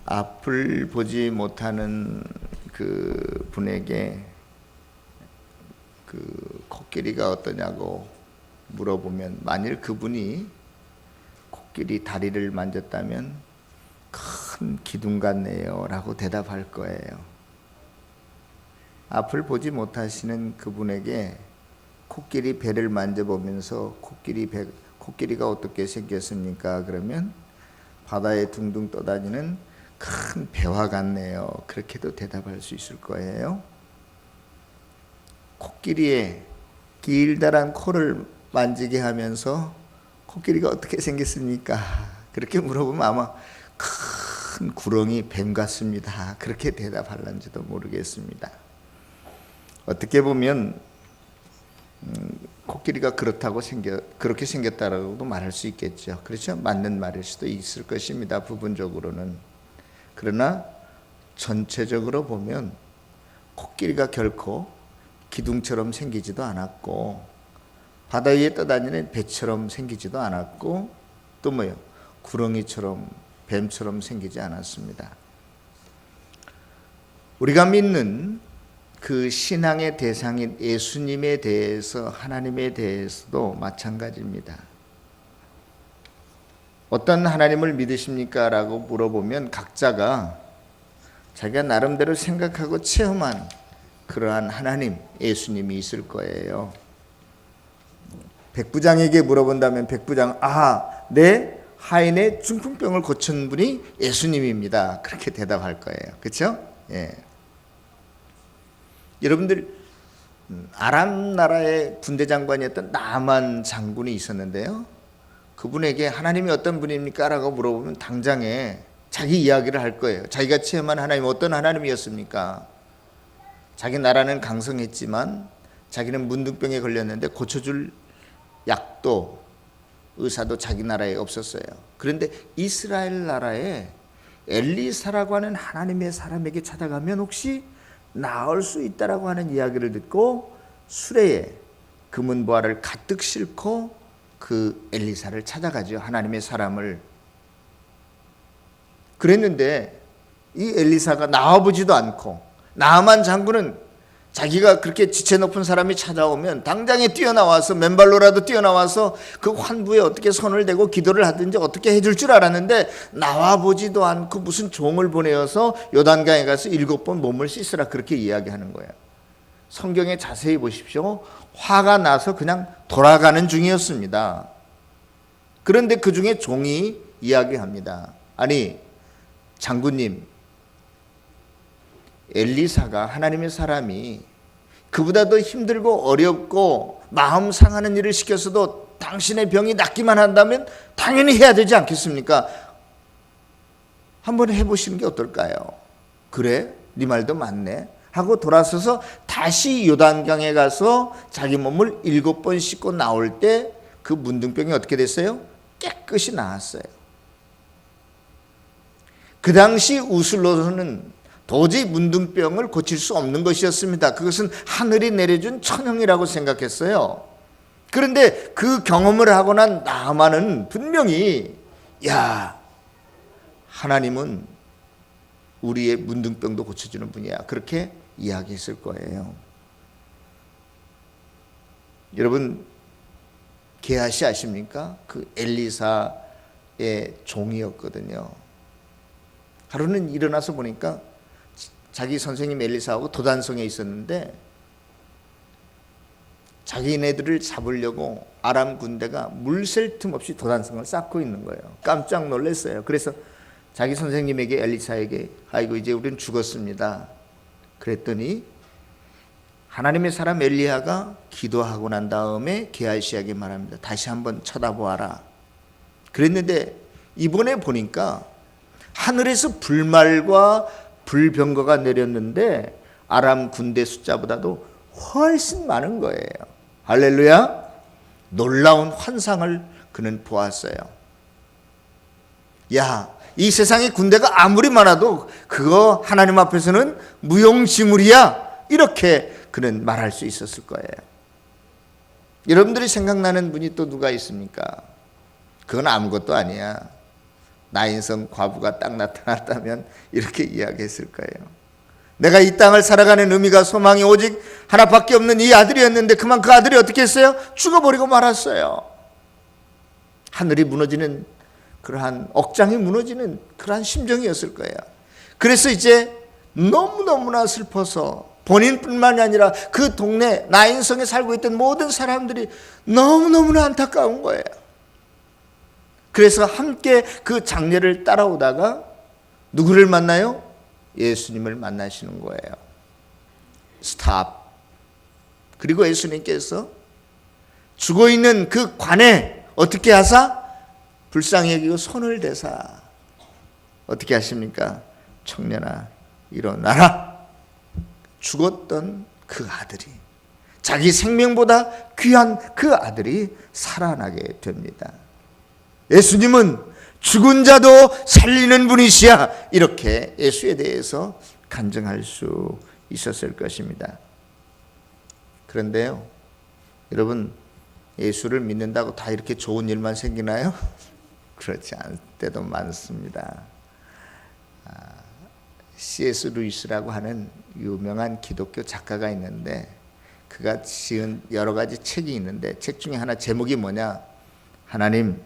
앞을 보지 못하는 그 분에게 그 코끼리가 어떠냐고 물어보면, 만일 그분이 코끼리 다리를 만졌다면 큰 기둥 같네요 라고 대답할 거예요. 앞을 보지 못하시는 그분에게 코끼리 배를 만져보면서 코끼리가 어떻게 생겼습니까? 그러면 바다에 둥둥 떠다니는 큰 배와 같네요. 그렇게도 대답할 수 있을 거예요. 코끼리의 길다란 코를 만지게 하면서 코끼리가 어떻게 생겼습니까? 그렇게 물어보면 아마 큰 구렁이 뱀 같습니다. 그렇게 대답할런지도 모르겠습니다. 어떻게 보면 코끼리가 그렇게 생겼다라고도 말할 수 있겠죠. 그렇죠? 맞는 말일 수도 있을 것입니다. 부분적으로는. 그러나 전체적으로 보면 코끼리가 결코 기둥처럼 생기지도 않았고, 바다 위에 떠다니는 배처럼 생기지도 않았고, 또 뭐요? 구렁이처럼, 뱀처럼 생기지 않았습니다. 우리가 믿는 그 신앙의 대상인 예수님에 대해서, 하나님에 대해서도 마찬가지입니다. 어떤 하나님을 믿으십니까? 라고 물어보면 각자가 자기가 나름대로 생각하고 체험한 그러한 하나님, 예수님이 있을 거예요. 백부장에게 물어본다면 백부장, 내 하인의 중풍병을 고친 분이 예수님입니다. 그렇게 대답할 거예요. 그렇죠? 예. 여러분들, 아람 나라의 군대 장관이었던 나만 장군이 있었는데요, 그분에게 하나님이 어떤 분입니까? 라고 물어보면 당장에 자기 이야기를 할 거예요. 자기가 체험한 하나님 어떤 하나님이었습니까? 자기 나라는 강성했지만 자기는 문둥병에 걸렸는데 고쳐줄 약도 의사도 자기 나라에 없었어요. 그런데 이스라엘 나라에 엘리사라고 하는 하나님의 사람에게 찾아가면 혹시 나을 수 있다라고 하는 이야기를 듣고 수레에 금은보화를 가득 싣고 그 엘리사를 찾아가죠. 하나님의 사람을. 그랬는데 이 엘리사가 나와보지도 않고, 나아만 장군은 자기가 그렇게 지체 높은 사람이 찾아오면 당장에 뛰어나와서, 맨발로라도 뛰어나와서 그 환부에 어떻게 손을 대고 기도를 하든지 어떻게 해줄 줄 알았는데, 나와보지도 않고 무슨 종을 보내어서 요단강에 가서 7번 몸을 씻으라 그렇게 이야기하는 거예요. 성경에 자세히 보십시오. 화가 나서 그냥 돌아가는 중이었습니다. 그런데 그 중에 종이 이야기합니다. 아니, 장군님, 엘리사가, 하나님의 사람이 그보다 더 힘들고 어렵고 마음 상하는 일을 시켰어도 당신의 병이 낫기만 한다면 당연히 해야 되지 않겠습니까? 한번 해보시는 게 어떨까요? 그래? 네 말도 맞네 하고 돌아서서 다시 요단강에 가서 자기 몸을 7번 씻고 나올 때 그 문둥병이 어떻게 됐어요? 깨끗이 나았어요. 그 당시 우슬로서는 도저히 문둥병을 고칠 수 없는 것이었습니다. 그것은 하늘이 내려준 천형이라고 생각했어요. 그런데 그 경험을 하고 난 나아만은 분명히, 하나님은 우리의 문둥병도 고쳐주는 분이야, 그렇게 이야기했을 거예요. 여러분, 게하시 아십니까? 그 엘리사의 종이었거든요. 하루는 일어나서 보니까 자기 선생님 엘리사하고 도단성에 있었는데 자기네들을 잡으려고 아람 군대가 물샐 틈 없이 도단성을 쌓고 있는 거예요. 깜짝 놀랐어요. 그래서 자기 선생님에게, 엘리사에게, 아이고 이제 우리는 죽었습니다. 그랬더니 하나님의 사람 엘리야가 기도하고 난 다음에 게하시에게 말합니다. 다시 한번 쳐다보아라. 그랬는데 이번에 보니까 하늘에서 불말과 불병거가 내렸는데 아람 군대 숫자보다도 훨씬 많은 거예요. 할렐루야. 놀라운 환상을 그는 보았어요. 이 세상에 군대가 아무리 많아도 그거 하나님 앞에서는 무용지물이야, 이렇게 그는 말할 수 있었을 거예요. 여러분들이 생각나는 분이 또 누가 있습니까? 그건 아무것도 아니야. 나인성 과부가 딱 나타났다면 이렇게 이야기했을 거예요. 내가 이 땅을 살아가는 의미가 소망이 오직 하나밖에 없는 이 아들이었는데 그만 그 아들이 어떻게 했어요? 죽어버리고 말았어요. 하늘이 무너지는 그러한 억장이 무너지는 그러한 심정이었을 거예요. 그래서 이제 너무너무나 슬퍼서 본인뿐만이 아니라 그 동네 나인성에 살고 있던 모든 사람들이 너무너무나 안타까운 거예요. 그래서 함께 그 장례를 따라오다가 누구를 만나요? 예수님을 만나시는 거예요. 스탑. 그리고 예수님께서 죽어있는 그 관에 어떻게 하사? 불쌍히 여기고 손을 대사 어떻게 하십니까? 청년아 일어나라. 죽었던 그 아들이, 자기 생명보다 귀한 그 아들이 살아나게 됩니다. 예수님은 죽은 자도 살리는 분이시야. 이렇게 예수에 대해서 간증할 수 있었을 것입니다. 그런데요, 여러분, 예수를 믿는다고 다 이렇게 좋은 일만 생기나요? 그렇지 않을 때도 많습니다. C.S. 루이스라고 하는 유명한 기독교 작가가 있는데 그가 지은 여러 가지 책이 있는데 책 중에 하나 제목이 뭐냐? 하나님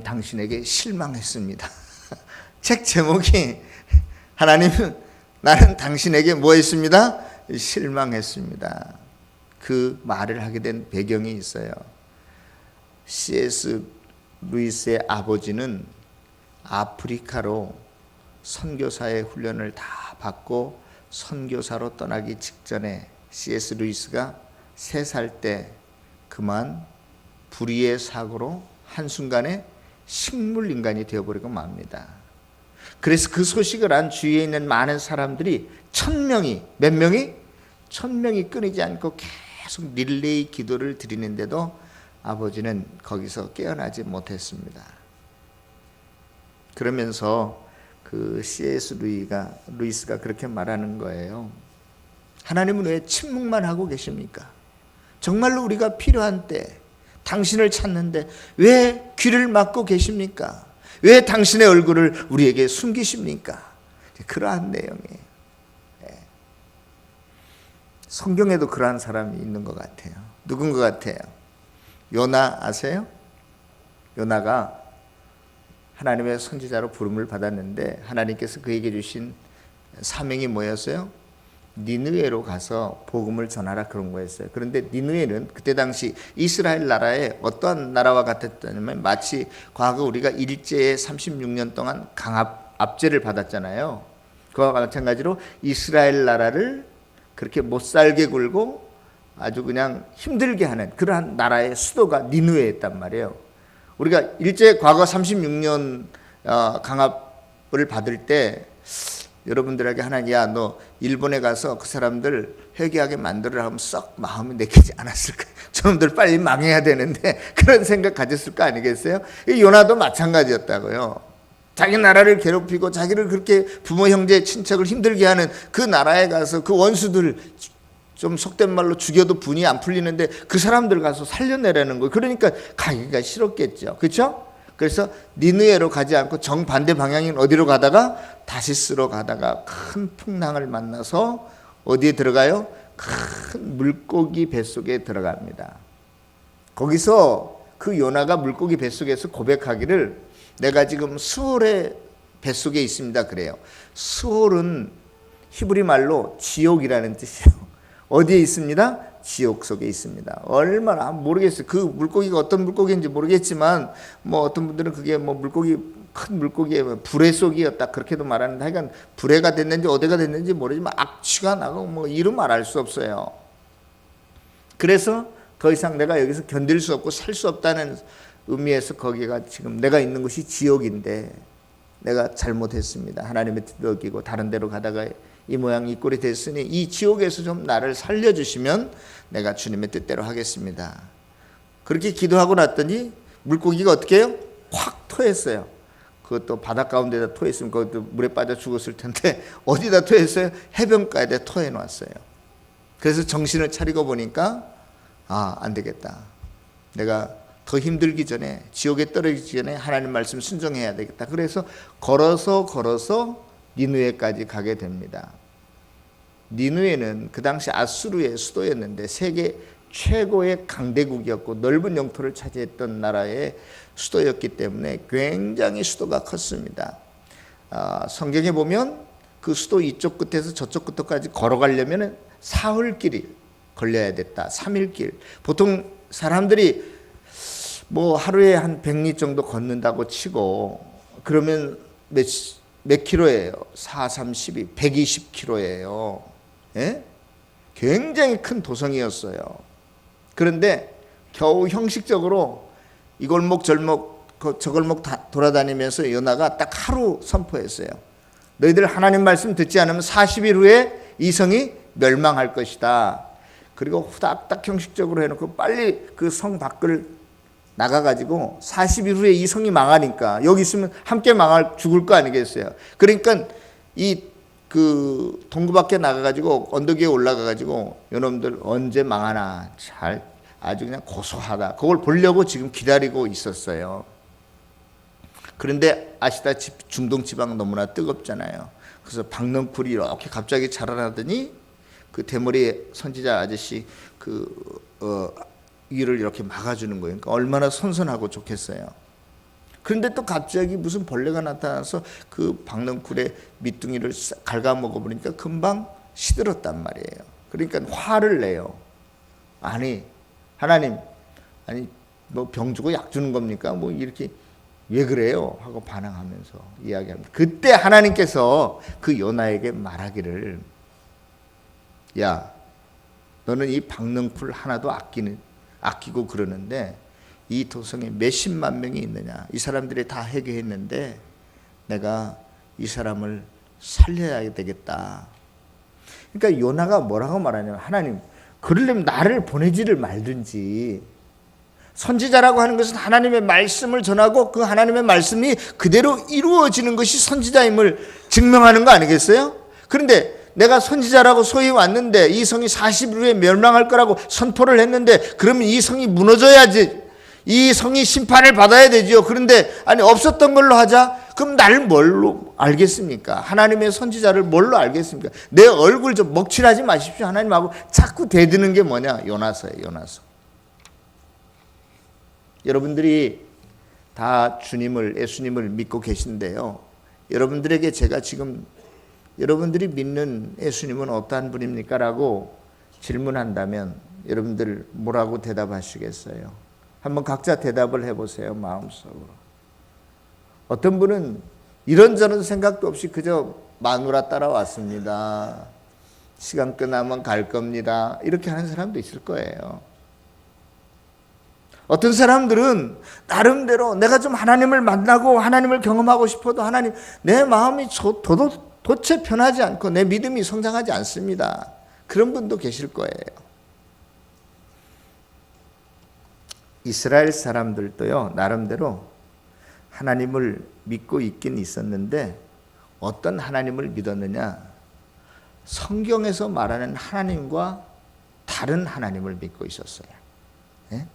당신에게 실망했습니다. 책 제목이 하나님 나는 당신에게 뭐 했습니다? 실망했습니다. 그 말을 하게 된 배경이 있어요. C.S. 루이스의 아버지는 아프리카로 선교사의 훈련을 다 받고 선교사로 떠나기 직전에 C.S. 루이스가 3살 때 그만 불의의 사고로 한순간에 식물인간이 되어버리고 맙니다. 그래서 그 소식을 안 주위에 있는 많은 사람들이 1000명이, 몇 명이? 1000명이 끊이지 않고 계속 릴레이 기도를 드리는데도 아버지는 거기서 깨어나지 못했습니다. 그러면서 그 C.S. 루이스가 그렇게 말하는 거예요. 하나님은 왜 침묵만 하고 계십니까? 정말로 우리가 필요한 때 당신을 찾는데 왜 귀를 막고 계십니까? 왜 당신의 얼굴을 우리에게 숨기십니까? 그러한 내용이에요. 성경에도 그러한 사람이 있는 것 같아요. 누군 것 같아요? 요나 아세요? 요나가 하나님의 선지자로 부름을 받았는데 하나님께서 그에게 주신 사명이 뭐였어요? 니느웨로 가서 복음을 전하라 그런 거였어요. 그런데 니느웨는 그때 당시 이스라엘 나라의 어떠한 나라와 같았냐면 마치 과거 우리가 일제에 36년 동안 압제를 받았잖아요. 그와 마찬가지로 이스라엘 나라를 그렇게 못 살게 굴고 아주 그냥 힘들게 하는 그러한 나라의 수도가 니느웨였단 말이에요. 우리가 일제 과거 36년 강압을 받을 때 여러분들에게 하나님, 야, 너 일본에 가서 그 사람들 회개하게 만들어라 하면 썩 마음이 내키지 않았을까? 저놈들 빨리 망해야 되는데 그런 생각 가졌을 거 아니겠어요? 이 요나도 마찬가지였다고요. 자기 나라를 괴롭히고 자기를 그렇게 부모, 형제, 친척을 힘들게 하는 그 나라에 가서 그 원수들 좀 속된 말로 죽여도 분이 안 풀리는데 그 사람들 가서 살려내라는 거예요. 그러니까 가기가 싫었겠죠. 그렇죠? 그래서 니느웨로 가지 않고 정반대 방향인 어디로 가다가 다시스로 가다가 큰 풍랑을 만나서 어디에 들어가요? 큰 물고기 뱃속에 들어갑니다. 거기서 그 요나가 물고기 뱃속에서 고백하기를 내가 지금 수홀의 뱃속에 있습니다 그래요. 수홀은 히브리 말로 지옥이라는 뜻이에요. 어디에 있습니다? 지옥 속에 있습니다. 얼마나 모르겠어요. 그 물고기가 어떤 물고기인지 모르겠지만 뭐 어떤 분들은 그게 뭐 물고기 큰 물고기의 불의 속이었다 그렇게도 말하는데 하여간 불의가 됐는지 어디가 됐는지 모르지만 악취가 나고 뭐 이름 알 수 없어요. 그래서 더 이상 내가 여기서 견딜 수 없고 살 수 없다는 의미에서 거기가 지금 내가 있는 곳이 지옥인데 내가 잘못했습니다. 하나님의 뜻을 어기고 다른 데로 가다가 이 모양 이 꼴이 됐으니 이 지옥에서 좀 나를 살려주시면 내가 주님의 뜻대로 하겠습니다. 그렇게 기도하고 났더니 물고기가 어떻게 해요? 확 토했어요. 그것도 바닷 가운데다 토했으면 그것도 물에 빠져 죽었을 텐데 어디다 토했어요? 해변가에다 토해놨어요. 그래서 정신을 차리고 보니까 안 되겠다. 내가 더 힘들기 전에, 지옥에 떨어지기 전에 하나님 말씀 순종해야 되겠다. 그래서 걸어서 니느웨까지 가게 됩니다. 니느웨는 그 당시 아수르의 수도였는데 세계 최고의 강대국이었고 넓은 영토를 차지했던 나라의 수도였기 때문에 굉장히 수도가 컸습니다. 성경에 보면 그 수도 이쪽 끝에서 저쪽 끝까지 걸어가려면 사흘길이 걸려야 됐다. 3일길. 보통 사람들이 뭐 하루에 한 100리 정도 걷는다고 치고 그러면 몇 킬로예요? 4, 3, 12, 120킬로예요. 예? 굉장히 큰 도성이었어요. 그런데 겨우 형식적으로 이 골목 저 골목 돌아다니면서 요나가 딱 하루 선포했어요. 너희들 하나님 말씀 듣지 않으면 40일 후에 이 성이 멸망할 것이다. 그리고 후닥닥 형식적으로 해놓고 빨리 그 성 밖을 나가가지고 40일 후에 이 성이 망하니까 여기 있으면 함께 죽을 거 아니겠어요. 그러니까 그 동구 밖에 나가가지고 언덕 위에 올라가가지고 요놈들 언제 망하나 아주 그냥 고소하다. 그걸 보려고 지금 기다리고 있었어요. 그런데 아시다시피 중동 지방 너무나 뜨겁잖아요. 그래서 박넝쿨이 이렇게 갑자기 자라나더니 그 대머리 선지자 아저씨 위를 이렇게 막아주는 거예요. 그러니까 얼마나 선선하고 좋겠어요. 그런데 또 갑자기 무슨 벌레가 나타나서 그 박넝쿨의 밑둥이를 갉아먹어버리니까 금방 시들었단 말이에요. 그러니까 화를 내요. 아니 하나님, 아니 뭐 병 주고 약 주는 겁니까? 뭐 이렇게 왜 그래요? 하고 반항하면서 이야기합니다. 그때 하나님께서 그 요나에게 말하기를, 야, 너는 이 박넝쿨 하나도 아끼고 그러는데 이 도성에 몇십만 명이 있느냐? 이 사람들이 다 회개했는데 내가 이 사람을 살려야 되겠다. 그러니까 요나가 뭐라고 말하냐면, 하나님, 그러려면 나를 보내지를 말든지. 선지자라고 하는 것은 하나님의 말씀을 전하고 그 하나님의 말씀이 그대로 이루어지는 것이 선지자임을 증명하는 거 아니겠어요? 그런데 내가 선지자라고 소위 왔는데 이 성이 40일 후에 멸망할 거라고 선포를 했는데 그러면 이 성이 무너져야지, 이 성이 심판을 받아야 되죠. 그런데 아니 없었던 걸로 하자. 그럼 나를 뭘로 알겠습니까? 하나님의 선지자를 뭘로 알겠습니까? 내 얼굴 좀 먹칠하지 마십시오. 하나님하고 자꾸 대드는 게 뭐냐? 요나서예요. 요나서. 여러분들이 다 예수님을 믿고 계신데요. 여러분들에게 제가 지금 여러분들이 믿는 예수님은 어떠한 분입니까? 라고 질문한다면 여러분들 뭐라고 대답하시겠어요? 한번 각자 대답을 해보세요. 마음속으로. 어떤 분은 이런저런 생각도 없이 그저 마누라 따라왔습니다. 시간 끝나면 갈 겁니다. 이렇게 하는 사람도 있을 거예요. 어떤 사람들은 나름대로 내가 좀 하나님을 만나고 하나님을 경험하고 싶어도 하나님, 내 마음이 도체 편하지 않고 내 믿음이 성장하지 않습니다. 그런 분도 계실 거예요. 이스라엘 사람들도요, 나름대로 하나님을 믿고 있긴 있었는데 어떤 하나님을 믿었느냐? 성경에서 말하는 하나님과 다른 하나님을 믿고 있었어요. 네?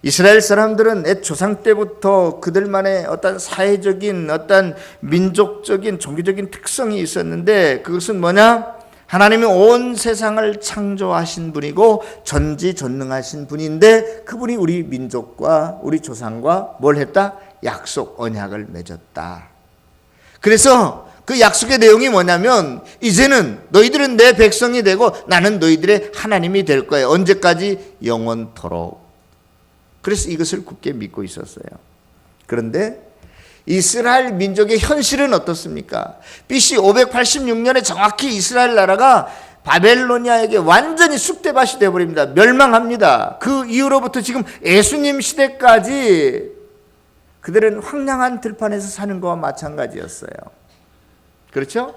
이스라엘 사람들은 옛 조상 때부터 그들만의 어떤 사회적인, 어떤 민족적인, 종교적인 특성이 있었는데 그것은 뭐냐? 하나님이 온 세상을 창조하신 분이고 전지전능하신 분인데 그분이 우리 민족과 우리 조상과 뭘 했다? 약속, 언약을 맺었다. 그래서 그 약속의 내용이 뭐냐면 이제는 너희들은 내 백성이 되고 나는 너희들의 하나님이 될 거예요. 언제까지? 영원토록. 그래서 이것을 굳게 믿고 있었어요. 그런데 이스라엘 민족의 현실은 어떻습니까? BC 586년에 정확히 이스라엘 나라가 바벨로니아에게 완전히 쑥대밭이 되어버립니다. 멸망합니다. 그 이후로부터 지금 예수님 시대까지 그들은 황량한 들판에서 사는 것과 마찬가지였어요. 그렇죠?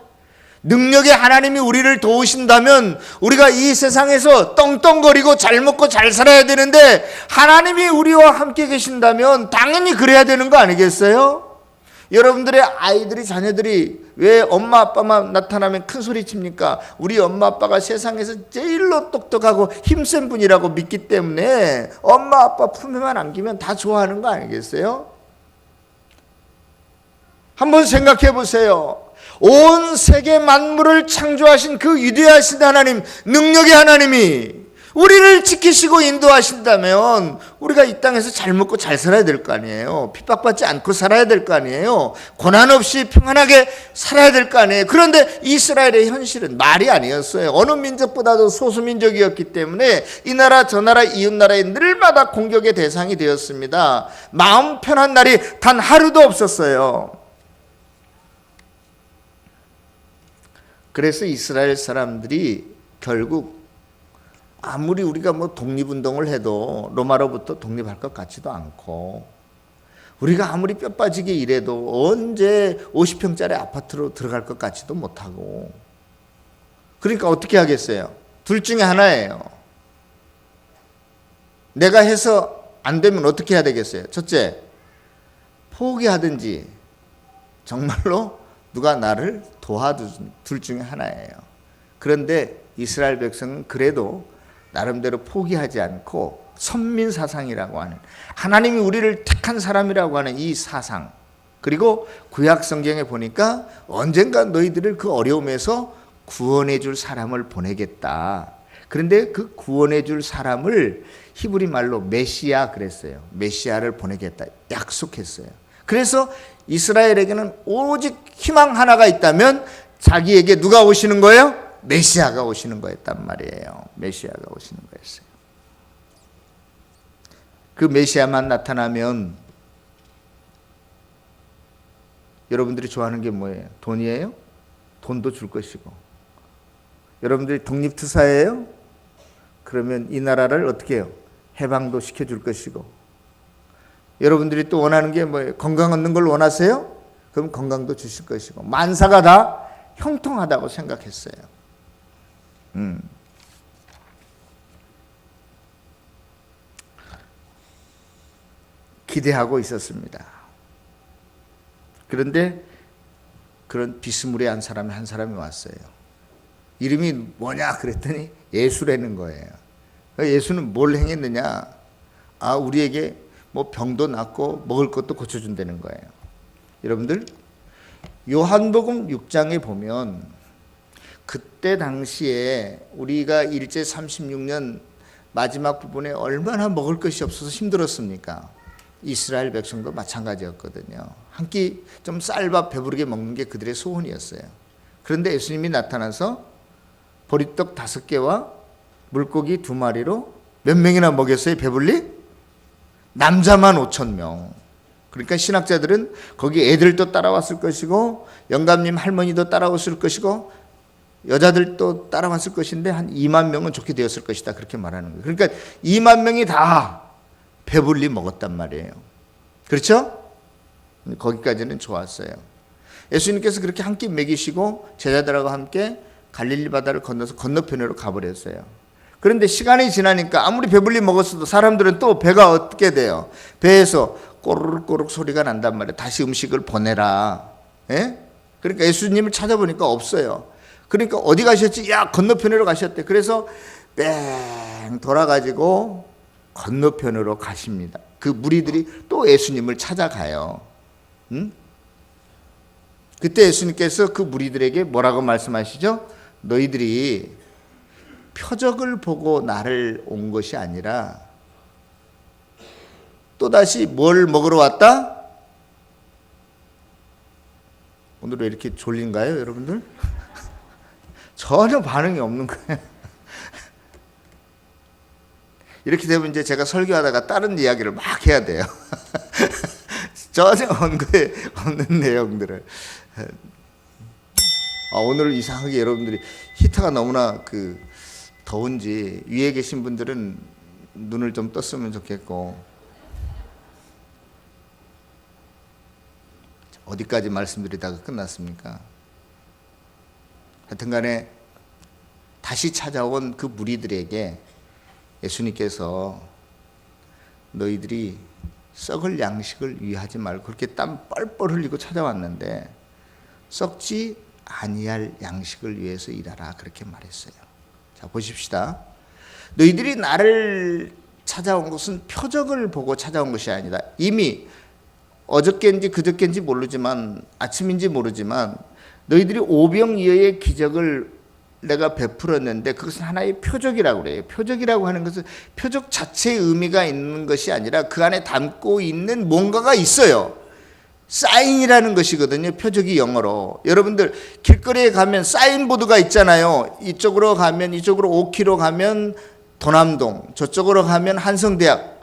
능력의 하나님이 우리를 도우신다면 우리가 이 세상에서 떵떵거리고 잘 먹고 잘 살아야 되는데 하나님이 우리와 함께 계신다면 당연히 그래야 되는 거 아니겠어요? 여러분들의 아이들이, 자녀들이 왜 엄마 아빠만 나타나면 큰 소리 칩니까? 우리 엄마 아빠가 세상에서 제일로 똑똑하고 힘센 분이라고 믿기 때문에 엄마 아빠 품에만 안기면 다 좋아하는 거 아니겠어요? 한번 생각해 보세요. 온 세계 만물을 창조하신 그 위대하신 하나님, 능력의 하나님이 우리를 지키시고 인도하신다면 우리가 이 땅에서 잘 먹고 잘 살아야 될 거 아니에요. 핍박받지 않고 살아야 될 거 아니에요. 고난 없이 평안하게 살아야 될 거 아니에요. 그런데 이스라엘의 현실은 말이 아니었어요. 어느 민족보다도 소수민족이었기 때문에 이 나라 저 나라 이웃 나라에 늘마다 공격의 대상이 되었습니다. 마음 편한 날이 단 하루도 없었어요. 그래서 이스라엘 사람들이 결국 아무리 우리가 뭐 독립운동을 해도 로마로부터 독립할 것 같지도 않고, 우리가 아무리 뼈 빠지게 일해도 언제 50평짜리 아파트로 들어갈 것 같지도 못하고, 그러니까 어떻게 하겠어요? 둘 중에 하나예요. 내가 해서 안 되면 어떻게 해야 되겠어요? 첫째, 포기하든지 정말로 누가 나를 도와주든, 둘 중에 하나예요. 그런데 이스라엘 백성은 그래도 나름대로 포기하지 않고 선민사상이라고 하는, 하나님이 우리를 택한 사람이라고 하는 이 사상, 그리고 구약 성경에 보니까 언젠가 너희들을 그 어려움에서 구원해 줄 사람을 보내겠다. 그런데 그 구원해 줄 사람을 히브리 말로 메시아 그랬어요. 메시아를 보내겠다 약속했어요. 그래서 이스라엘에게는 오직 희망 하나가 있다면 자기에게 누가 오시는 거예요? 메시아가 오시는 거였단 말이에요. 메시아가 오시는 거였어요. 그 메시아만 나타나면 여러분들이 좋아하는 게 뭐예요? 돈이에요? 돈도 줄 것이고. 여러분들이 독립투사예요? 그러면 이 나라를 어떻게 해요? 해방도 시켜줄 것이고. 여러분들이 또 원하는 게 뭐예요? 건강 얻는 걸 원하세요? 그럼 건강도 주실 것이고. 만사가 다 형통하다고 생각했어요. 기대하고 있었습니다. 그런데 그런 비스무리한 사람이 한 사람이 왔어요. 이름이 뭐냐 그랬더니 예수라는 거예요. 예수는 뭘 행했느냐? 우리에게 뭐 병도 낫고 먹을 것도 고쳐준다는 거예요. 여러분들, 요한복음 6장에 보면 그때 당시에 우리가 일제 36년 마지막 부분에 얼마나 먹을 것이 없어서 힘들었습니까? 이스라엘 백성도 마찬가지였거든요. 한 끼 좀 쌀밥 배부르게 먹는 게 그들의 소원이었어요. 그런데 예수님이 나타나서 보리떡 5개와 물고기 2마리로 몇 명이나 먹였어요? 배불리? 남자만 5,000명. 그러니까 신학자들은 거기 애들도 따라왔을 것이고 영감님 할머니도 따라왔을 것이고 여자들도 따라왔을 것인데 한 2만 명은 좋게 되었을 것이다, 그렇게 말하는 거예요. 그러니까 2만 명이 다 배불리 먹었단 말이에요. 그렇죠? 거기까지는 좋았어요. 예수님께서 그렇게 한 끼 먹이시고 제자들하고 함께 갈릴리 바다를 건너서 건너편으로 가버렸어요. 그런데 시간이 지나니까 아무리 배불리 먹었어도 사람들은 또 배가 어떻게 돼요? 배에서 꼬르륵꼬르륵 소리가 난단 말이에요. 다시 음식을 보내라. 예? 그러니까 예수님을 찾아보니까 없어요. 그러니까 어디 가셨지? 야, 건너편으로 가셨대. 그래서 뺑 돌아가지고 건너편으로 가십니다. 그 무리들이 또 예수님을 찾아가요. 그때 예수님께서 그 무리들에게 뭐라고 말씀하시죠? 너희들이 표적을 보고 나를 온 것이 아니라 또다시 뭘 먹으러 왔다? 오늘 왜 이렇게 졸린가요, 여러분들? 전혀 반응이 없는 거예요. 이렇게 되면 이제 제가 설교하다가 다른 이야기를 막 해야 돼요. 전혀 언급에 없는 내용들을. 오늘 이상하게 여러분들이 히터가 너무나 더운지 위에 계신 분들은 눈을 좀 떴으면 좋겠고, 어디까지 말씀드리다가 끝났습니까? 하여튼 간에 다시 찾아온 그 무리들에게 예수님께서 너희들이 썩을 양식을 위하지 말고 그렇게 땀 뻘뻘 흘리고 찾아왔는데 썩지 아니할 양식을 위해서 일하라 그렇게 말했어요. 자, 보십시다. 너희들이 나를 찾아온 것은 표적을 보고 찾아온 것이 아니다. 이미 어저께인지 그저께인지 모르지만 아침인지 모르지만 너희들이 오병이어의 기적을 내가 베풀었는데 그것은 하나의 표적이라고 그래요. 표적이라고 하는 것은 표적 자체의 의미가 있는 것이 아니라 그 안에 담고 있는 뭔가가 있어요. 사인이라는 것이거든요. 표적이 영어로. 여러분들 길거리에 가면 사인보드가 있잖아요. 이쪽으로 가면 이쪽으로 5km 가면 도남동, 저쪽으로 가면 한성대학.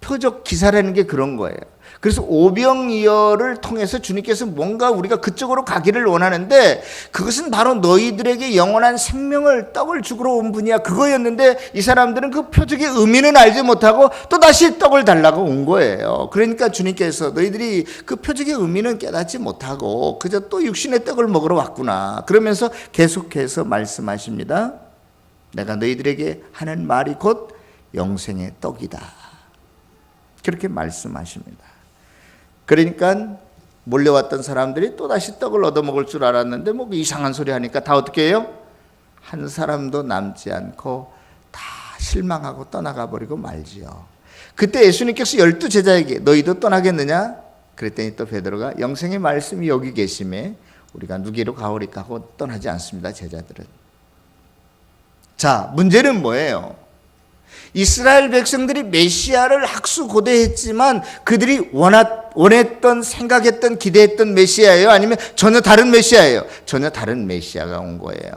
표적 기사라는 게 그런 거예요. 그래서 오병이어를 통해서 주님께서 뭔가 우리가 그쪽으로 가기를 원하는데 그것은 바로 너희들에게 영원한 생명을 떡을 주러 온 분이야 그거였는데 이 사람들은 그 표적의 의미는 알지 못하고 또다시 떡을 달라고 온 거예요. 그러니까 주님께서 너희들이 그 표적의 의미는 깨닫지 못하고 그저 또 육신의 떡을 먹으러 왔구나 그러면서 계속해서 말씀하십니다. 내가 너희들에게 하는 말이 곧 영생의 떡이다. 그렇게 말씀하십니다. 그러니까 몰려왔던 사람들이 또다시 떡을 얻어먹을 줄 알았는데 뭐 이상한 소리 하니까 다 어떻게 해요? 한 사람도 남지 않고 다 실망하고 떠나가 버리고 말지요. 그때 예수님께서 12제자에게 너희도 떠나겠느냐? 그랬더니 또 베드로가 영생의 말씀이 여기 계심에 우리가 누구로 가오리까 하고 떠나지 않습니다. 제자들은. 자, 문제는 뭐예요? 이스라엘 백성들이 메시아를 학수고대했지만 그들이 원했던 생각했던 기대했던 메시아예요? 아니면 전혀 다른 메시아예요? 전혀 다른 메시아가 온 거예요.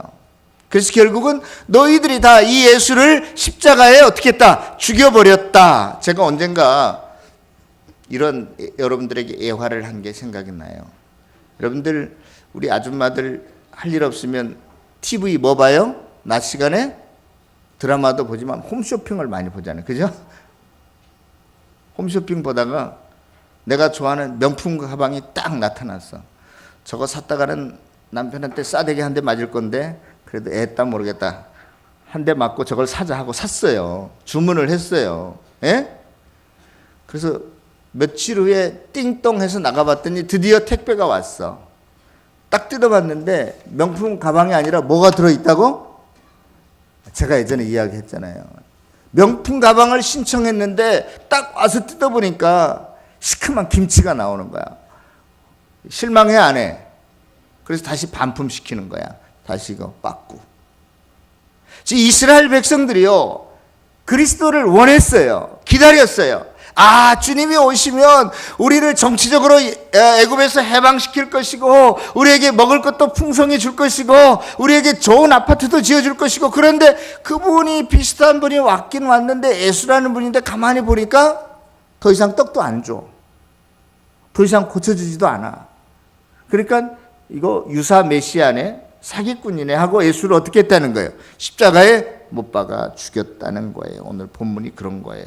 그래서 결국은 너희들이 다 이 예수를 십자가에 어떻게 했다? 죽여버렸다. 제가 언젠가 이런 여러분들에게 예화를 한 게 생각이 나요. 여러분들 우리 아줌마들 할 일 없으면 TV 뭐 봐요? 낮 시간에? 드라마도 보지만 홈쇼핑을 많이 보잖아요. 그죠? 홈쇼핑 보다가 내가 좋아하는 명품 가방이 딱 나타났어. 저거 샀다가는 남편한테 싸대기 한 대 맞을 건데 그래도 애따 모르겠다. 한 대 맞고 저걸 사자 하고 샀어요. 주문을 했어요. 예? 그래서 며칠 후에 띵동 해서 나가봤더니 드디어 택배가 왔어. 딱 뜯어봤는데 명품 가방이 아니라 뭐가 들어있다고? 제가 예전에 이야기했잖아요. 명품 가방을 신청했는데 딱 와서 뜯어보니까 시큼한 김치가 나오는 거야. 실망해 안 해? 그래서 다시 반품시키는 거야. 다시 이거 빠꾸. 이스라엘 백성들이요. 그리스도를 원했어요. 기다렸어요. 아, 주님이 오시면 우리를 정치적으로 애굽에서 해방시킬 것이고 우리에게 먹을 것도 풍성히 줄 것이고 우리에게 좋은 아파트도 지어줄 것이고 그런데 그분이 비슷한 분이 왔긴 왔는데 예수라는 분인데 가만히 보니까 더 이상 떡도 안 줘. 더 이상 고쳐주지도 않아. 그러니까 이거 유사 메시아네 사기꾼이네 하고 예수를 어떻게 했다는 거예요? 십자가에 못 박아 죽였다는 거예요. 오늘 본문이 그런 거예요.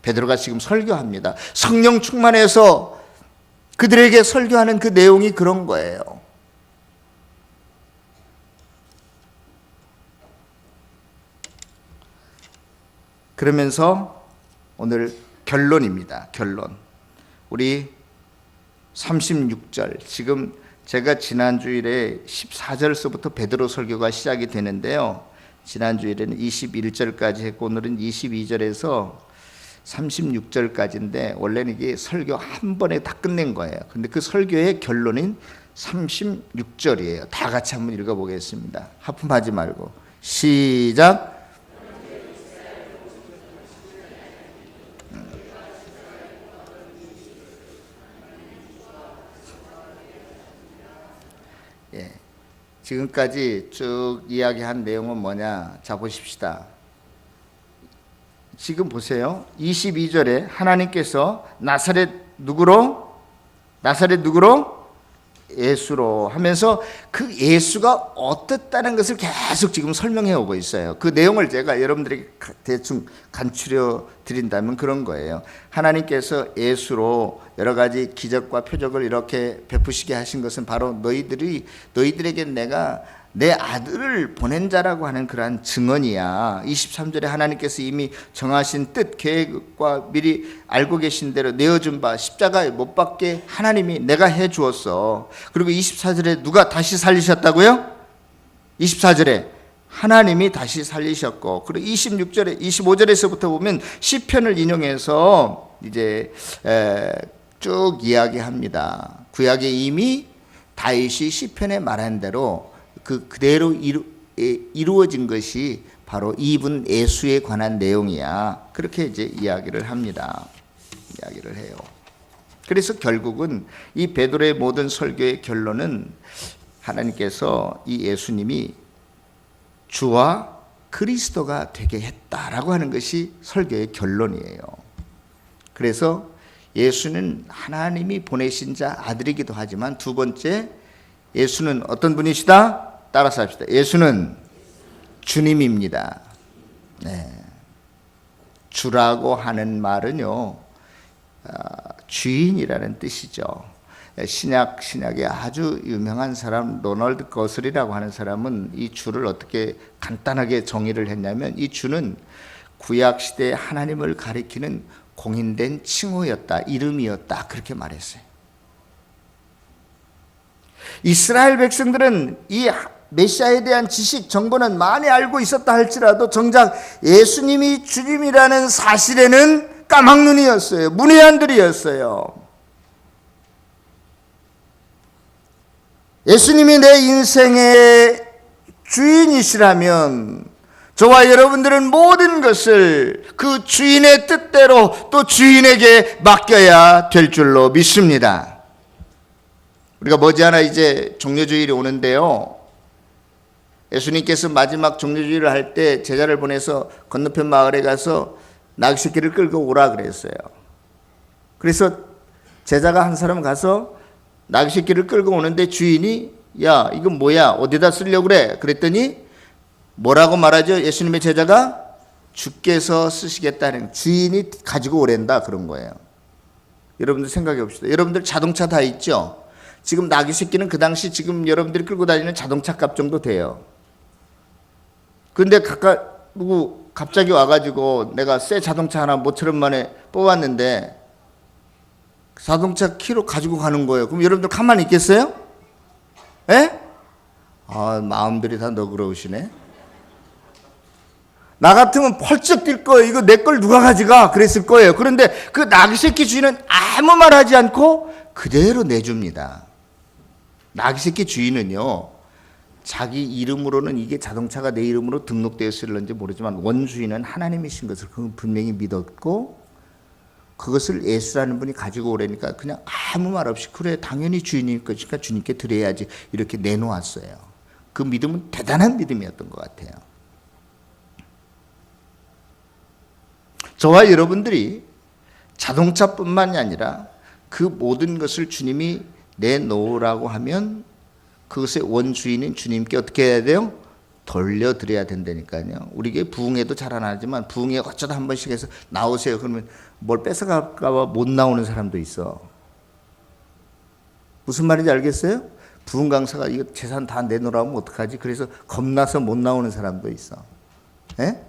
베드로가 지금 설교합니다. 성령 충만해서 그들에게 설교하는 그 내용이 그런 거예요. 그러면서 오늘 결론입니다. 결론. 우리 36절 지금 제가 지난주일에 14절서부터 베드로 설교가 시작이 되는데요. 지난주일에는 21절까지 했고 오늘은 22절에서 36절까지인데 원래는 이게 설교 한 번에 다 끝낸 거예요. 근데 그 설교의 결론인 36절이에요. 다 같이 한번 읽어보겠습니다. 하품하지 말고 시작. 예, 지금까지 쭉 이야기한 내용은 뭐냐? 자 보십시다. 지금 보세요. 22절에 하나님께서 나사렛 누구로? 예수로 하면서 그 예수가 어떻다는 것을 계속 지금 설명해 오고 있어요. 그 내용을 제가 여러분들에게 대충 간추려 드린다면 그런 거예요. 하나님께서 예수로 여러 가지 기적과 표적을 이렇게 베푸시게 하신 것은 바로 너희들에게 내가 내 아들을 보낸 자라고 하는 그러한 증언이야. 23절에 하나님께서 이미 정하신 뜻, 계획과 미리 알고 계신 대로 내어준 바 십자가에 못 박게 하나님이 내가 해 주었어. 그리고 24절에 누가 다시 살리셨다고요? 24절에 하나님이 다시 살리셨고, 그리고 26절에 25절에서부터 보면 시편을 인용해서 이제 쭉 이야기합니다. 구약에 이미 다윗이 시편에 말한 대로 그대로 이루어진 것이 바로 이분 예수에 관한 내용이야. 그렇게 이제 이야기를 합니다. 이야기를 해요. 그래서 결국은 이 베드로의 모든 설교의 결론은 하나님께서 이 예수님이 주와 그리스도가 되게 했다라고 하는 것이 설교의 결론이에요. 그래서 예수는 하나님이 보내신 자 아들이기도 하지만 두 번째, 예수는 어떤 분이시다? 따라서 합시다. 예수는 주님입니다. 네. 주라고 하는 말은요, 주인이라는 뜻이죠. 신약에 아주 유명한 사람 로널드 거슬이라고 하는 사람은 이 주를 어떻게 간단하게 정의를 했냐면, 이 주는 구약 시대의 하나님을 가리키는 공인된 칭호였다, 이름이었다, 그렇게 말했어요. 이스라엘 백성들은 이 메시아에 대한 지식, 정보는 많이 알고 있었다 할지라도 정작 예수님이 주님이라는 사실에는 까막눈이었어요. 문외한들이었어요. 예수님이 내 인생의 주인이시라면 저와 여러분들은 모든 것을 그 주인의 뜻대로 또 주인에게 맡겨야 될 줄로 믿습니다. 우리가 머지않아 이제 종려주일이 오는데요, 예수님께서 마지막 종려주일을 할 때 제자를 보내서 건너편 마을에 가서 낚싯기를 끌고 오라 그랬어요. 그래서 제자가 한 사람 가서 낚싯기를 끌고 오는데 주인이 야, 이건 뭐야? 어디다 쓰려고 그래? 그랬더니 뭐라고 말하죠? 예수님의 제자가 주께서 쓰시겠다는, 주인이 가지고 오랜다 그런 거예요. 여러분들 생각해 봅시다. 여러분들 자동차 다 있죠? 지금 낚싯기는 그 당시 지금 여러분들이 끌고 다니는 자동차 값 정도 돼요. 근데 누구 갑자기 와가지고 내가 새 자동차 하나 모처럼 만에 뽑았는데 자동차 키로 가지고 가는 거예요. 그럼 여러분들 가만히 있겠어요? 에? 아, 마음들이 다 너그러우시네. 나 같으면 펄쩍 뛸 거예요. 이거 내 걸 누가 가져가? 그랬을 거예요. 그런데 그 낚싯기 주인은 아무 말 하지 않고 그대로 내줍니다. 낚싯기 주인은요, 자기 이름으로는 이게 자동차가 내 이름으로 등록되어 있을런지 모르지만 원주인은 하나님이신 것을 분명히 믿었고, 그것을 예수라는 분이 가지고 오라니까 그냥 아무 말 없이 그래 당연히 주인일 것이니까 주님께 드려야지 이렇게 내놓았어요. 그 믿음은 대단한 믿음이었던 것 같아요. 저와 여러분들이 자동차뿐만이 아니라 그 모든 것을 주님이 내놓으라고 하면 그것의 원주인인 주님께 어떻게 해야 돼요? 돌려드려야 된다니까요. 우리에게 부흥회도 잘 안 하지만 부흥회 어쩌다 한 번씩 해서 나오세요. 그러면 뭘 뺏어갈까 봐 못 나오는 사람도 있어. 무슨 말인지 알겠어요? 부흥 강사가 이거 재산 다 내놓으라면 어떡하지? 그래서 겁나서 못 나오는 사람도 있어. 에?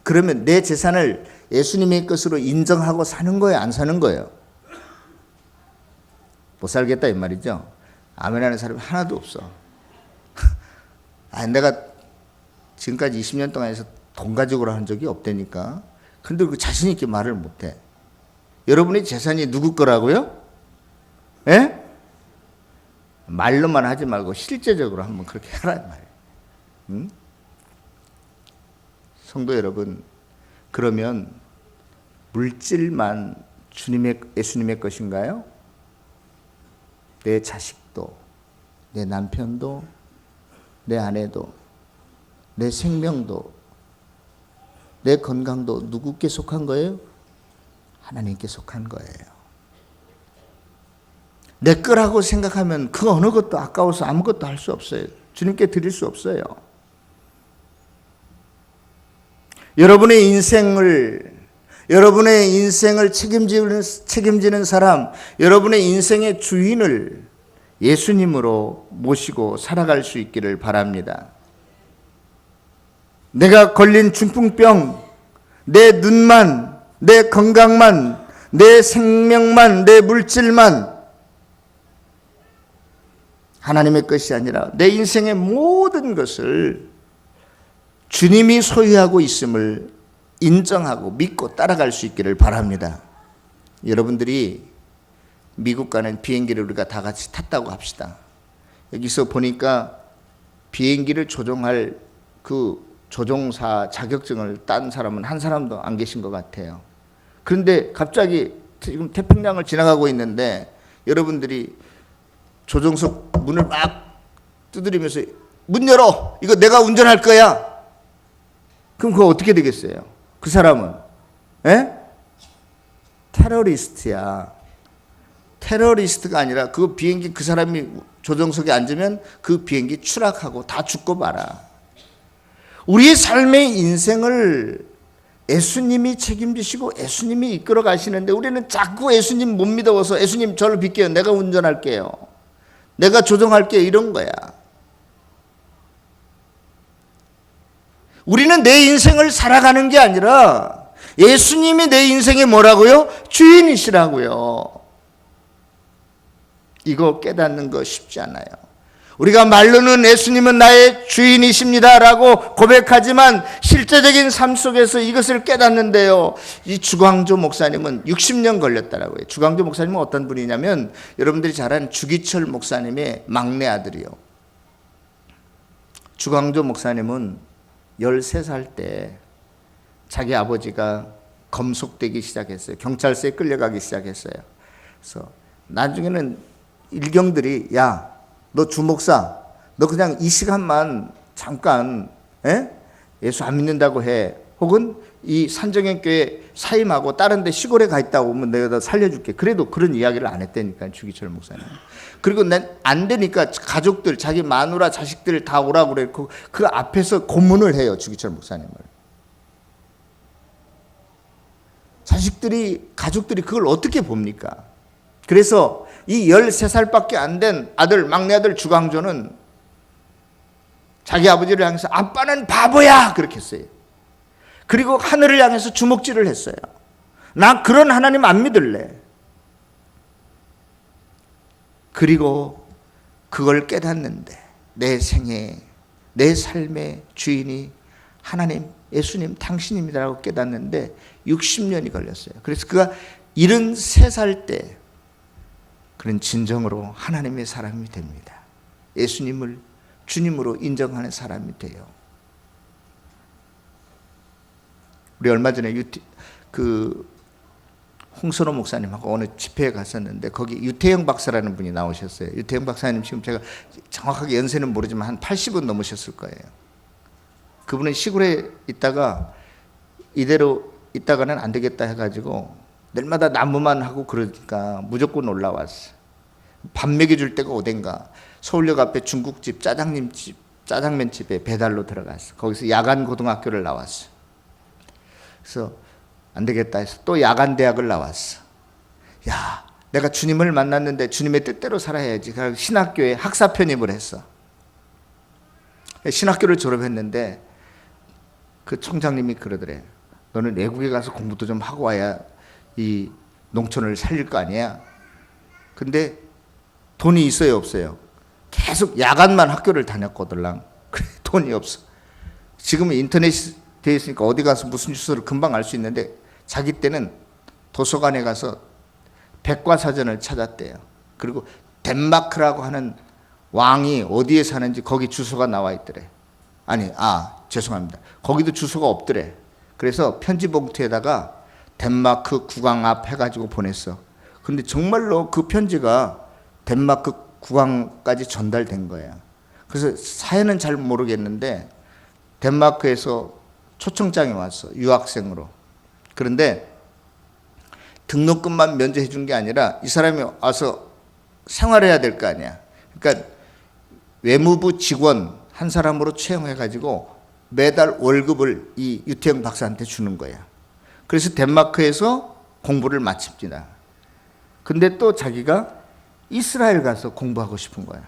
그러면 내 재산을 예수님의 것으로 인정하고 사는 거예요? 안 사는 거예요? 못 살겠다 이 말이죠. 아멘 하는 사람이 하나도 없어. 내가 지금까지 20년 동안 해서 돈 가지고라 한 적이 없다니까. 근데 그 자신 있게 말을 못해. 여러분의 재산이 누구 거라고요? 예? 말로만 하지 말고 실제적으로 한번 그렇게 하란 말이에요. 응? 성도 여러분, 그러면 물질만 예수님의 것인가요? 내 자식도, 내 남편도, 내 아내도, 내 생명도, 내 건강도 누구께 속한 거예요? 하나님께 속한 거예요. 내 거라고 생각하면 그 어느 것도 아까워서 아무것도 할 수 없어요. 주님께 드릴 수 없어요. 여러분의 인생을 책임지는 사람, 여러분의 인생의 주인을 예수님으로 모시고 살아갈 수 있기를 바랍니다. 내가 걸린 중풍병, 내 눈만, 내 건강만, 내 생명만, 내 물질만 하나님의 것이 아니라 내 인생의 모든 것을 주님이 소유하고 있음을 인정하고 믿고 따라갈 수 있기를 바랍니다. 여러분들이 미국 가는 비행기를 우리가 다 같이 탔다고 합시다. 여기서 보니까 비행기를 조종할 그 조종사 자격증을 딴 사람은 한 사람도 안 계신 것 같아요. 그런데 갑자기 지금 태평양을 지나가고 있는데 여러분들이 조종석 문을 막 두드리면서 문 열어! 이거 내가 운전할 거야! 그럼 그거 어떻게 되겠어요? 그 사람은 테러리스트야. 테러리스트가 아니라 그 비행기 그 사람이 조종석에 앉으면 그 비행기 추락하고 다 죽고 말아. 우리의 삶의 인생을 예수님이 책임지시고 예수님이 이끌어 가시는데 우리는 자꾸 예수님 못 믿어서 예수님 저를 빌게요. 내가 운전할게요. 내가 조종할게요. 이런 거야. 우리는 내 인생을 살아가는 게 아니라 예수님이 내 인생에 뭐라고요? 주인이시라고요. 이거 깨닫는 거 쉽지 않아요. 우리가 말로는 예수님은 나의 주인이십니다 라고 고백하지만 실제적인 삶 속에서 이것을 깨닫는데요. 이 주광조 목사님은 60년 걸렸다라고요. 주광조 목사님은 어떤 분이냐면 여러분들이 잘 아는 주기철 목사님의 막내 아들이요. 주광조 목사님은 13살 때 자기 아버지가 검속되기 시작했어요. 경찰서에 끌려가기 시작했어요. 그래서 나중에는 일경들이 야, 너 주목사, 너 그냥 이 시간만 잠깐 예수 안 믿는다고 해. 혹은 이 산정현교회 사임하고 다른 데 시골에 가 있다고 오면 내가 다 살려줄게. 그래도 그런 이야기를 안 했다니까 주기철 목사님. 그리고 안 되니까 가족들, 자기 마누라 자식들 다 오라고 그랬고 그 앞에서 고문을 해요. 주기철 목사님을. 가족들이 그걸 어떻게 봅니까? 그래서 이 13살밖에 안 된 아들, 막내 아들 주광조는 자기 아버지를 향해서 아빠는 바보야! 그렇게 했어요. 그리고 하늘을 향해서 주먹질을 했어요. 나 그런 하나님 안 믿을래. 그리고 그걸 깨닫는데 내 생애, 내 삶의 주인이 하나님, 예수님, 당신입니다라고 깨닫는데 60년이 걸렸어요. 그래서 그가 73살 때 그런 진정으로 하나님의 사람이 됩니다. 예수님을 주님으로 인정하는 사람이 돼요. 우리 얼마 전에 홍선호 목사님하고 어느 집회에 갔었는데 거기 유태영 박사라는 분이 나오셨어요. 유태영 박사님 지금 제가 정확하게 연세는 모르지만 한 80은 넘으셨을 거예요. 그분은 시골에 있다가 이대로 있다가는 안 되겠다 해가지고 날마다 나무만 하고 그러니까 무조건 올라왔어. 밥 먹여줄 데가 어딘가. 서울역 앞에 중국집, 짜장면집에 배달로 들어갔어. 거기서 야간 고등학교를 나왔어. 그래서 안 되겠다 해서 또 야간 대학을 나왔어. 야, 내가 주님을 만났는데 주님의 뜻대로 살아야지. 그래서 신학교에 학사 편입을 했어. 신학교를 졸업했는데 그 총장님이 그러더래. 너는 외국에 가서 공부도 좀 하고 와야 이 농촌을 살릴 거 아니야. 근데 돈이 있어요, 없어요? 계속 야간만 학교를 다녔거들랑. 그래, 돈이 없어. 지금은 인터넷이 돼 있으니까 어디 가서 무슨 뉴스를 금방 알 수 있는데 자기 때는 도서관에 가서 백과사전을 찾았대요. 그리고 덴마크라고 하는 왕이 어디에 사는지 거기 주소가 나와 있더래. 죄송합니다. 거기도 주소가 없더래. 그래서 편지 봉투에다가 덴마크 국왕 앞 해가지고 보냈어. 근데 정말로 그 편지가 덴마크 국왕까지 전달된 거야. 그래서 사연은 잘 모르겠는데 덴마크에서 초청장이 왔어. 유학생으로. 그런데 등록금만 면제해 준 게 아니라 이 사람이 와서 생활해야 될 거 아니야. 그러니까 외무부 직원 한 사람으로 채용해가지고 매달 월급을 이 유태영 박사한테 주는 거야. 그래서 덴마크에서 공부를 마칩니다. 근데 또 자기가 이스라엘 가서 공부하고 싶은 거야.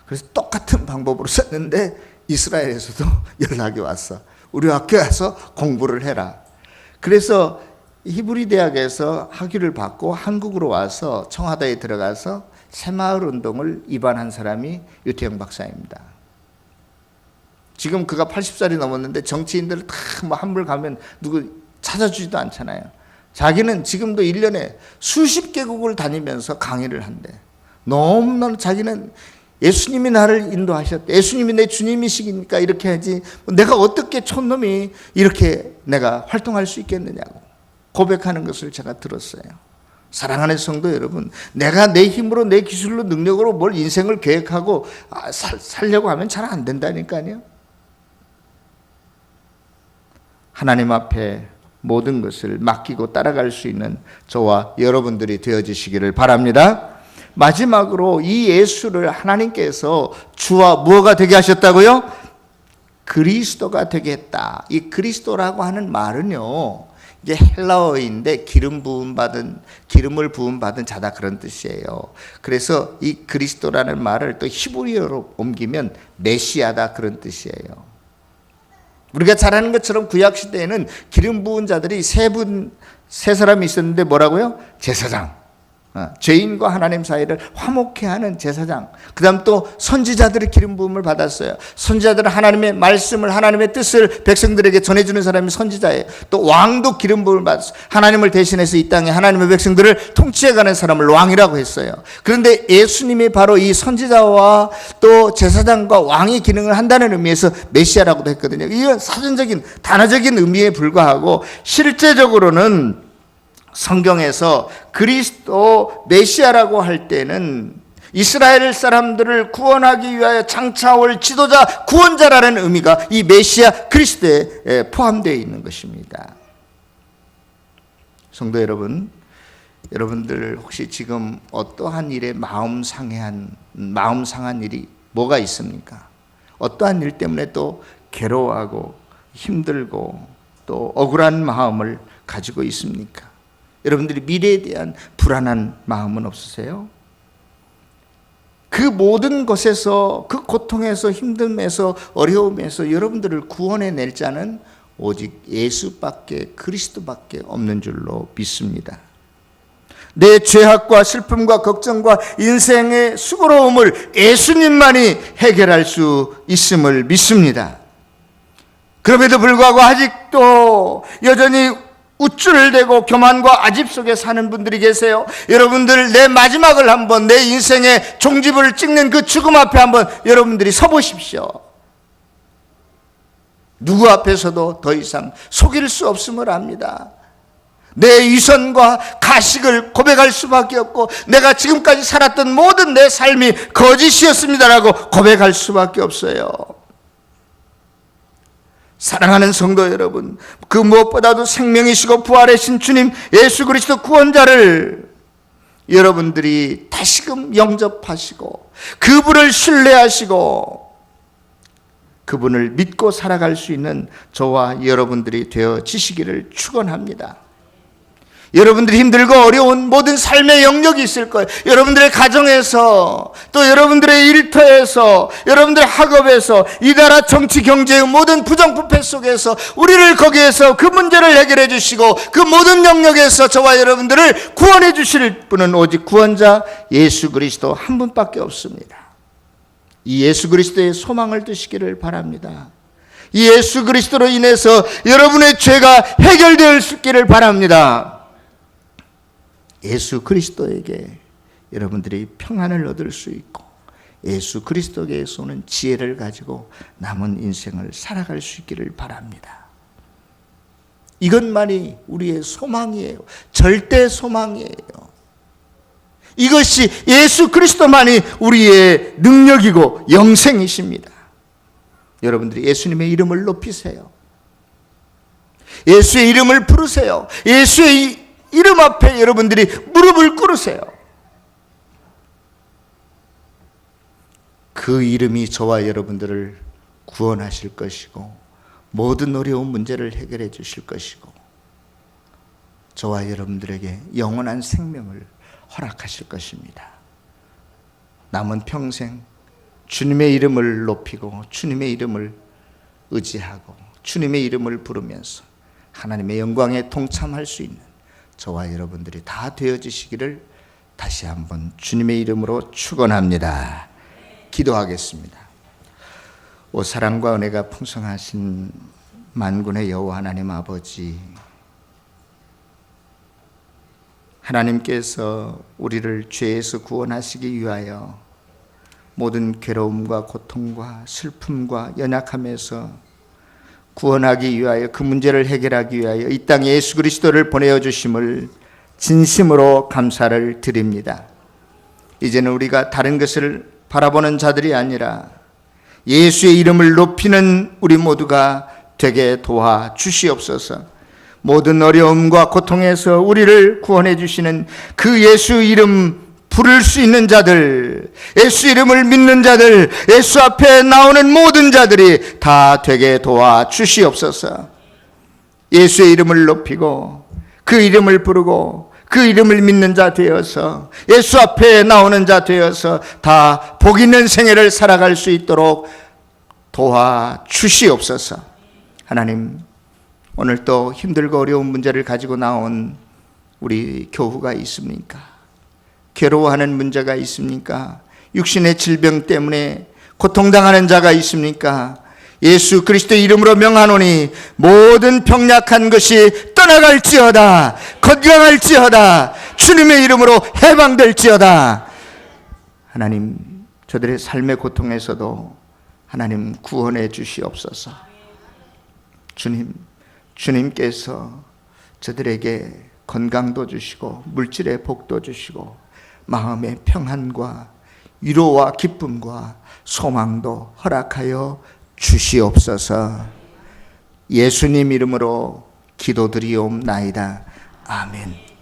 그래서 똑같은 방법으로 썼는데 이스라엘에서도 연락이 왔어. 우리 학교에 와서 공부를 해라. 그래서 히브리 대학에서 학위를 받고 한국으로 와서 청와대에 들어가서 새마을 운동을 입안한 사람이 유태영 박사입니다. 지금 그가 80살이 넘었는데 정치인들 다 뭐 한물 가면 누구 찾아주지도 않잖아요. 자기는 지금도 1년에 수십 개국을 다니면서 강의를 한대. 너무나 자기는 예수님이 나를 인도하셨대. 예수님이 내 주님이시니까 이렇게 하지. 내가 어떻게 촌놈이 이렇게 내가 활동할 수 있겠느냐고 고백하는 것을 제가 들었어요. 사랑하는 성도 여러분, 내가 내 힘으로 내 기술로 능력으로 뭘 인생을 계획하고 살려고 하면 잘 안 된다니까요. 하나님 앞에 모든 것을 맡기고 따라갈 수 있는 저와 여러분들이 되어지시기를 바랍니다. 마지막으로 이 예수를 하나님께서 주와 무엇가 되게 하셨다고요? 그리스도가 되게 했다. 이 그리스도라고 하는 말은요, 이게 헬라어인데 기름을 부음 받은 자다 그런 뜻이에요. 그래서 이 그리스도라는 말을 또 히브리어로 옮기면 메시아다 그런 뜻이에요. 우리가 잘 아는 것처럼 구약 시대에는 기름 부은 자들이 세 사람이 있었는데 뭐라고요? 제사장. 죄인과 하나님 사이를 화목케 하는 제사장. 그 다음 또 선지자들의 기름 부음을 받았어요. 선지자들은 하나님의 말씀을, 하나님의 뜻을 백성들에게 전해주는 사람이 선지자예요. 또 왕도 기름 부음을 받았어요. 하나님을 대신해서 이 땅에 하나님의 백성들을 통치해가는 사람을 왕이라고 했어요. 그런데 예수님이 바로 이 선지자와 또 제사장과 왕의 기능을 한다는 의미에서 메시아라고도 했거든요. 이건 사전적인 단어적인 의미에 불과하고 실제적으로는 성경에서 그리스도 메시아라고 할 때는 이스라엘 사람들을 구원하기 위하여 장차올 지도자, 구원자라는 의미가 이 메시아 그리스도에 포함되어 있는 것입니다. 성도 여러분, 여러분들 혹시 지금 어떠한 일에 마음 상한 일이 뭐가 있습니까? 어떠한 일 때문에 또 괴로워하고 힘들고 또 억울한 마음을 가지고 있습니까? 여러분들이 미래에 대한 불안한 마음은 없으세요? 그 모든 것에서, 그 고통에서, 힘듦에서, 어려움에서 여러분들을 구원해낼 자는 오직 예수밖에, 그리스도밖에 없는 줄로 믿습니다. 내 죄악과 슬픔과 걱정과 인생의 수고로움을 예수님만이 해결할 수 있음을 믿습니다. 그럼에도 불구하고 아직도 여전히 우쭐을 대고 교만과 아집 속에 사는 분들이 계세요. 여러분들 내 마지막을 한번, 내 인생의 종지부를 찍는 그 죽음 앞에 한번 여러분들이 서보십시오. 누구 앞에서도 더 이상 속일 수 없음을 압니다. 내 위선과 가식을 고백할 수밖에 없고, 내가 지금까지 살았던 모든 내 삶이 거짓이었습니다라고 고백할 수밖에 없어요. 사랑하는 성도 여러분, 그 무엇보다도 생명이시고 부활하신 주님 예수 그리스도 구원자를 여러분들이 다시금 영접하시고 그분을 신뢰하시고 그분을 믿고 살아갈 수 있는 저와 여러분들이 되어지시기를 축원합니다. 여러분들이 힘들고 어려운 모든 삶의 영역이 있을 거예요. 여러분들의 가정에서, 또 여러분들의 일터에서, 여러분들의 학업에서, 이 나라 정치 경제의 모든 부정부패 속에서 우리를 거기에서 그 문제를 해결해 주시고 그 모든 영역에서 저와 여러분들을 구원해 주실 분은 오직 구원자 예수 그리스도 한 분밖에 없습니다. 이 예수 그리스도의 소망을 두시기를 바랍니다. 이 예수 그리스도로 인해서 여러분의 죄가 해결되어 있기를 바랍니다. 예수 그리스도에게 여러분들이 평안을 얻을 수 있고 예수 그리스도에게서 오는 지혜를 가지고 남은 인생을 살아갈 수 있기를 바랍니다. 이것만이 우리의 소망이에요. 절대 소망이에요. 이것이 예수 그리스도만이 우리의 능력이고 영생이십니다. 여러분들이 예수님의 이름을 높이세요. 예수의 이름을 부르세요. 예수의 이름 앞에 여러분들이 무릎을 꿇으세요. 그 이름이 저와 여러분들을 구원하실 것이고 모든 어려운 문제를 해결해 주실 것이고 저와 여러분들에게 영원한 생명을 허락하실 것입니다. 남은 평생 주님의 이름을 높이고 주님의 이름을 의지하고 주님의 이름을 부르면서 하나님의 영광에 동참할 수 있는 저와 여러분들이 다 되어지시기를 다시 한번 주님의 이름으로 축원합니다. 기도하겠습니다. 오 사랑과 은혜가 풍성하신 만군의 여호와 하나님 아버지, 하나님께서 우리를 죄에서 구원하시기 위하여 모든 괴로움과 고통과 슬픔과 연약함에서 구원하기 위하여 그 문제를 해결하기 위하여 이 땅에 예수 그리스도를 보내어 주심을 진심으로 감사를 드립니다. 이제는 우리가 다른 것을 바라보는 자들이 아니라 예수의 이름을 높이는 우리 모두가 되게 도와 주시옵소서. 모든 어려움과 고통에서 우리를 구원해 주시는 그 예수 이름 부를 수 있는 자들, 예수 이름을 믿는 자들, 예수 앞에 나오는 모든 자들이 다 되게 도와 주시옵소서. 예수의 이름을 높이고 그 이름을 부르고 그 이름을 믿는 자 되어서 예수 앞에 나오는 자 되어서 다 복 있는 생애를 살아갈 수 있도록 도와 주시옵소서. 하나님, 오늘 또 힘들고 어려운 문제를 가지고 나온 우리 교우가 있습니까? 괴로워하는 문제가 있습니까? 육신의 질병 때문에 고통당하는 자가 있습니까? 예수 그리스도 이름으로 명하노니 모든 병약한 것이 떠나갈지어다, 건강할지어다, 주님의 이름으로 해방될지어다. 하나님, 저들의 삶의 고통에서도 하나님 구원해 주시옵소서. 주님께서 저들에게 건강도 주시고 물질의 복도 주시고 마음의 평안과 위로와 기쁨과 소망도 허락하여 주시옵소서. 예수님 이름으로 기도드리옵나이다. 아멘.